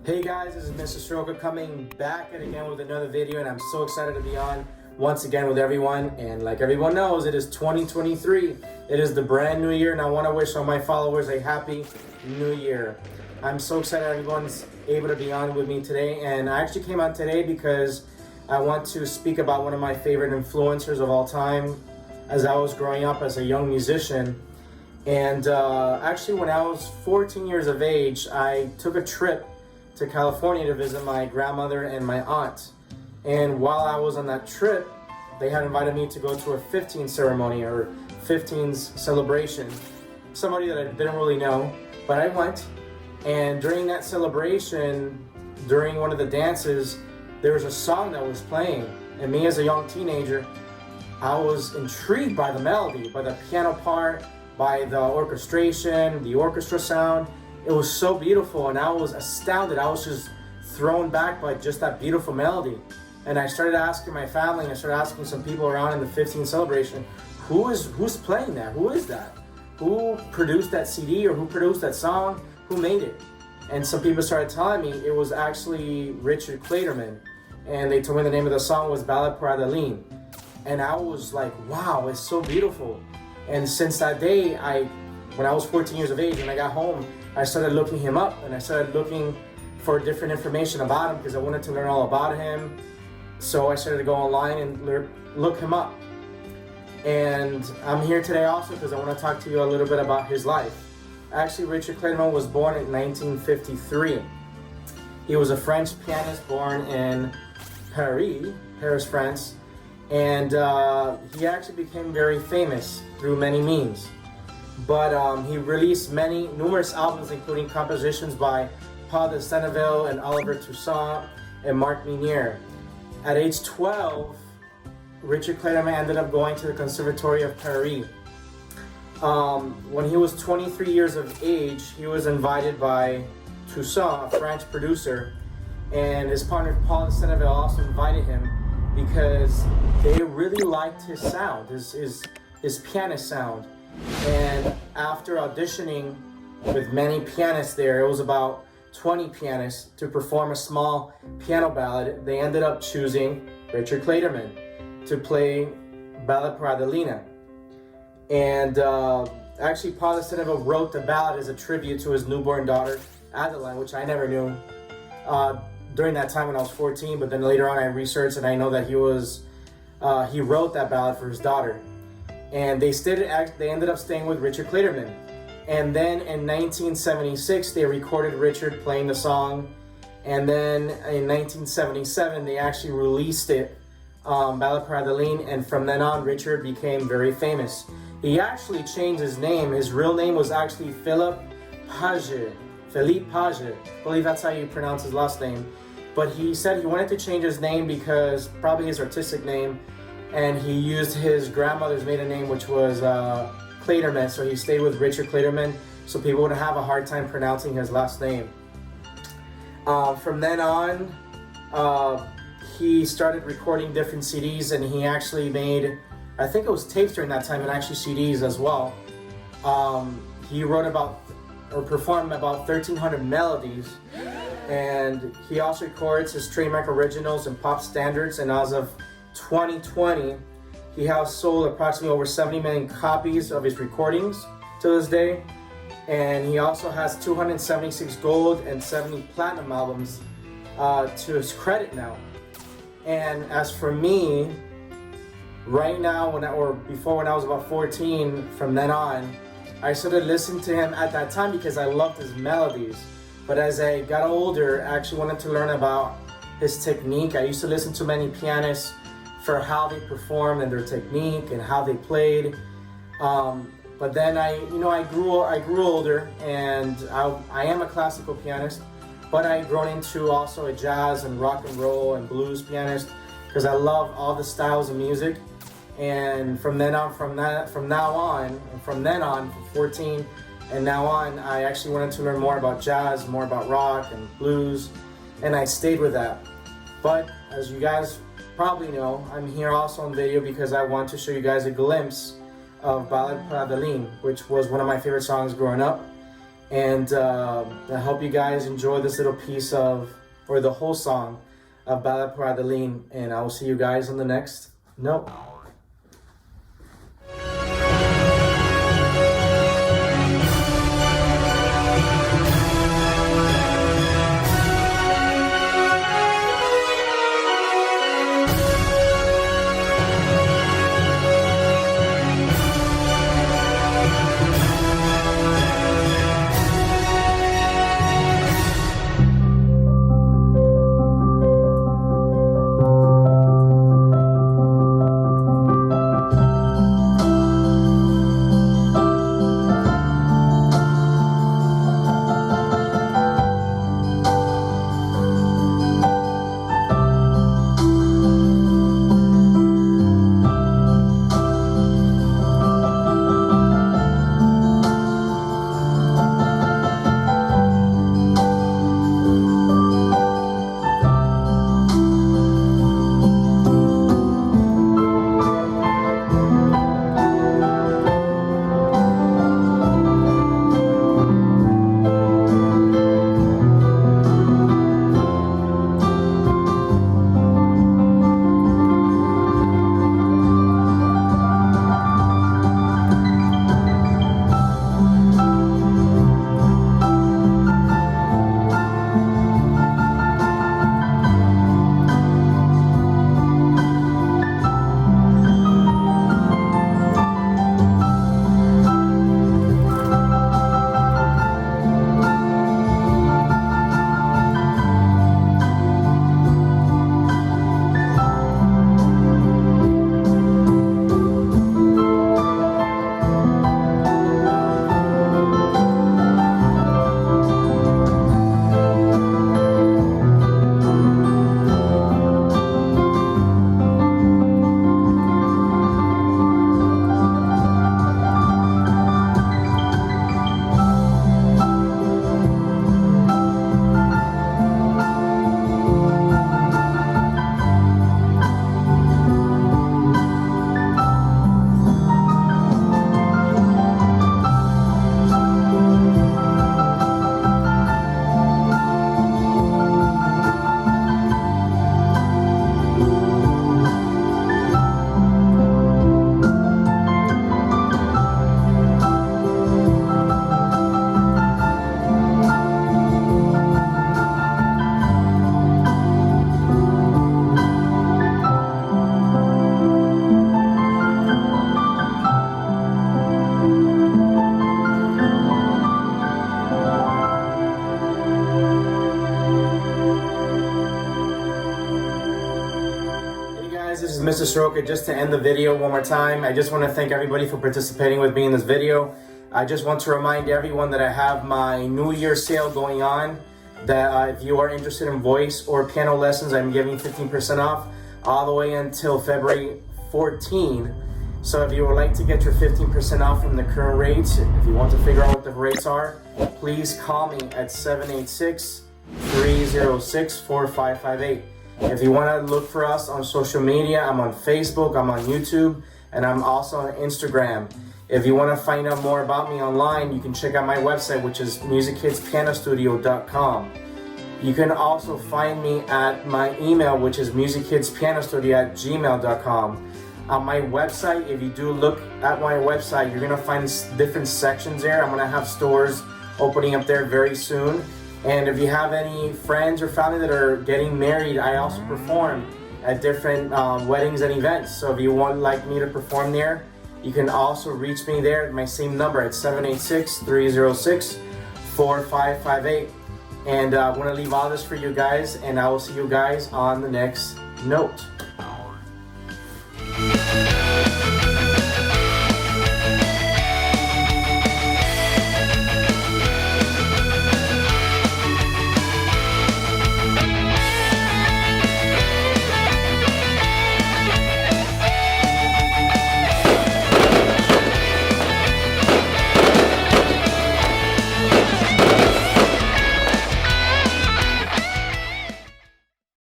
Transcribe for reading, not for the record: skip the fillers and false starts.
Hey guys, this is Mr. Surroca coming back at again with another video, and I'm so excited to be on once again with everyone. And like everyone knows, it is 2023. It is the brand new year, and I want to wish all my followers a happy new year. I'm so excited everyone's able to be on with me today, and I actually came on today because I want to speak about one of my favorite influencers of all time as I was growing up as a young musician. And actually when I was 14 years of age, I took a trip to California to visit my grandmother and my aunt. And while I was on that trip, they had invited me to go to a 15 ceremony or 15's celebration. Somebody that I didn't really know, but I went. And during that celebration, during one of the dances, there was a song that was playing. And me as a young teenager, I was intrigued by the melody, by the piano part, by the orchestration, the orchestra sound. It was so beautiful, and I was astounded. I was just thrown back by just that beautiful melody. And I started asking my family, and I started asking some people around in the 15 celebration, who's playing that? Who is that? Who produced that CD, or who produced that song? Who made it? And some people started telling me it was actually Richard Clayderman. And they told me the name of the song was Ballade for Adeline. And I was like, wow, it's so beautiful. And since that day, when I was 14 years of age, when I got home, I started looking him up, and I started looking for different information about him because I wanted to learn all about him. So I started to go online and look him up. And I'm here today also because I want to talk to you a little bit about his life. Actually, Richard Clayderman was born in 1953. He was a French pianist born in Paris, France. And he actually became very famous through many means. But he released numerous albums, including compositions by Paul de Senneville and Oliver Toussaint and Marc Minier. At age 12, Richard Clayderman ended up going to the Conservatory of Paris. When he was 23 years of age, he was invited by Toussaint, a French producer, and his partner Paul de Senneville also invited him because they really liked his sound, his pianist sound. And after auditioning with many pianists there, it was about 20 pianists to perform a small piano ballad, they ended up choosing Richard Clayderman to play Ballade for Adeline. And actually Paul de Senneville wrote the ballad as a tribute to his newborn daughter, Adeline, which I never knew during that time when I was 14, but then later on I researched and I know that he wrote that ballad for his daughter. And they ended up staying with Richard Clayderman. And then in 1976, they recorded Richard playing the song. And then in 1977, they actually released it, Ballade for Adeline. And from then on, Richard became very famous. He actually changed his name. His real name was actually Philippe Page. I believe that's how you pronounce his last name. But he said he wanted to change his name because probably his artistic name, and he used his grandmother's maiden name, which was Clayderman, so he stayed with Richard Clayderman so people wouldn't have a hard time pronouncing his last name. From then on, he started recording different CDs, and he actually made, I think it was tapes during that time, and actually CDs as well. He wrote performed about 1,300 melodies, and he also records his trademark originals and pop standards, and as of 2020, he has sold approximately over 70 million copies of his recordings to this day, and he also has 276 gold and 70 platinum albums to his credit now. And as for me, right now, when I was about 14, from then on, I started listening to him at that time because I loved his melodies. But as I got older, I actually wanted to learn about his technique. I used to listen to many pianists for how they performed and their technique and how they played. But then I grew older, and I am a classical pianist, but I've grown into also a jazz and rock and roll and blues pianist because I love all the styles of music. And from then on, from 14 and now on, I actually wanted to learn more about jazz, more about rock and blues, and I stayed with that. But as you guys probably know, I'm here also on video because I want to show you guys a glimpse of Ballade for Adeline, which was one of my favorite songs growing up. And I hope you guys enjoy this little piece of, or the whole song of Ballade for Adeline. And I will see you guys on the next note. This is Mr. Surroca. Just to end the video one more time, I just want to thank everybody for participating with me in this video. I just want to remind everyone that I have my New Year sale going on, that if you are interested in voice or piano lessons, I'm giving 15% off all the way until February 14. So if you would like to get your 15% off from the current rates, if you want to figure out what the rates are, please call me at 786-306-4558. If you want to look for us on social media, I'm on Facebook, I'm on YouTube, and I'm also on Instagram. If you want to find out more about me online, you can check out my website, which is musickidspianostudio.com. You can also find me at my email, which is musickidspianostudio@gmail.com. On my website, if you do look at my website, you're going to find different sections there. I'm going to have stores opening up there very soon. And if you have any friends or family that are getting married, I also perform at different weddings and events. So if you want like me to perform there, you can also reach me there at my same number at 786-306-4558. And I want to leave all this for you guys, and I will see you guys on the next note.